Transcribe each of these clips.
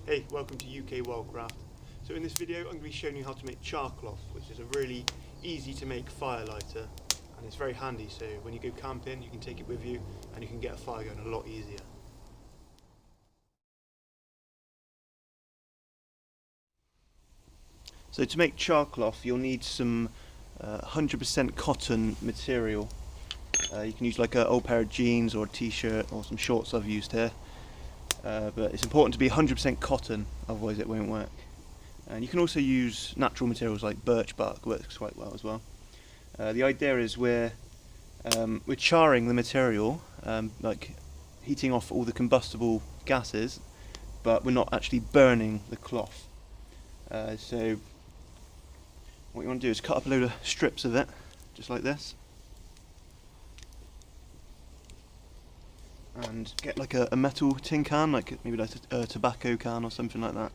Hey, welcome to UK Wildcrafts. So in this video I'm going to be showing you how to make char cloth, which is a really easy to make fire lighter, and it's very handy, so when you go camping you can take it with you and you can get a fire going a lot easier. So to make char cloth you'll need some 100% cotton material. You can use like an old pair of jeans or a t-shirt or some shorts I've used here. But it's important to be 100% cotton, otherwise it won't work. And you can also use natural materials like birch bark, works quite well as well. The idea is we're charring the material, like heating off all the combustible gases, but we're not actually burning the cloth. So what you want to do is cut up a load of strips of it, just like this. And get like a metal tin can, like maybe like a tobacco can or something like that,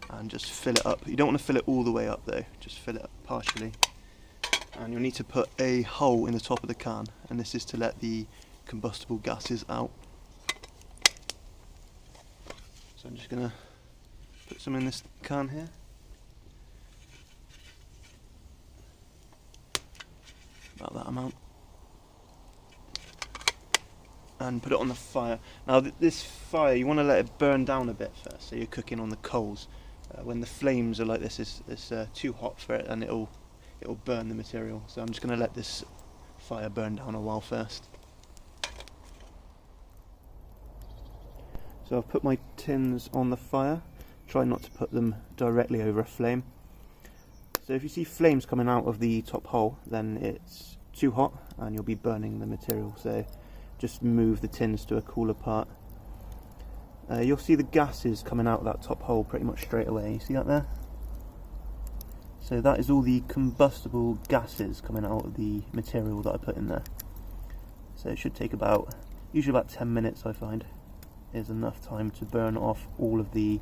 and just fill it up. You don't want to fill it all the way up though, just fill it up partially. And you'll need to put a hole in the top of the can, and this is to let the combustible gases out. So I'm just going to put some in this can here. About that amount. And put it on the fire. Now this fire, you want to let it burn down a bit first, so you're cooking on the coals. When the flames are like this, it's too hot for it and it'll burn the material. So I'm just going to let this fire burn down a while first. So I've put my tins on the fire. Try not to put them directly over a flame. So if you see flames coming out of the top hole, then it's too hot and you'll be burning the material. So just move the tins to a cooler part. You'll see the gases coming out of that top hole pretty much straight away. You see that there? So that is all the combustible gases coming out of the material that I put in there. So it should take usually about 10 minutes I find, is enough time to burn off all of the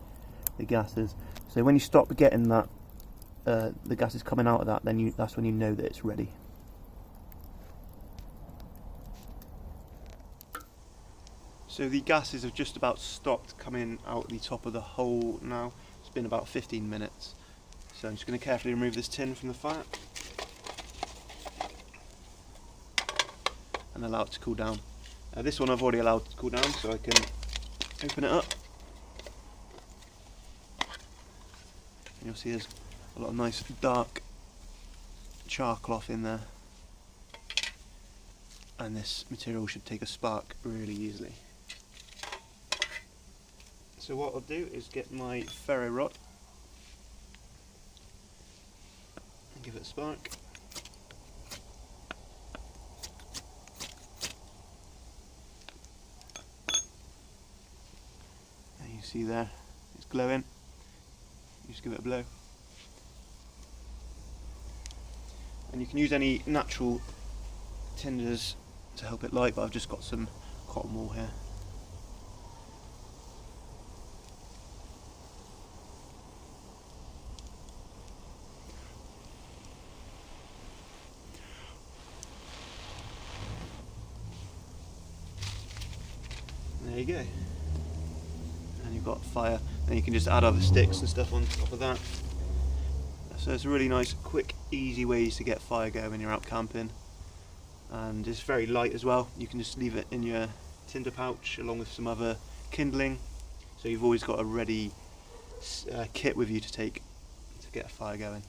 gases. So when you stop getting that, the gases coming out of that, then that's when you know that it's ready. So the gases have just about stopped coming out the top of the hole now. It's been about 15 minutes. So I'm just going to carefully remove this tin from the fire and allow it to cool down. This one I've already allowed to cool down, so I can open it up. And you'll see there's a lot of nice dark char cloth in there. And this material should take a spark really easily. So what I'll do is get my ferro rod and give it a spark. And you see there, it's glowing. You just give it a blow. And you can use any natural tinders to help it light, but I've just got some cotton wool here. There you go. And you've got fire. Then you can just add other sticks and stuff on top of that. So it's a really nice, quick, easy ways to get fire going when you're out camping. And it's very light as well. You can just leave it in your tinder pouch along with some other kindling. So you've always got a ready kit with you to take to get a fire going.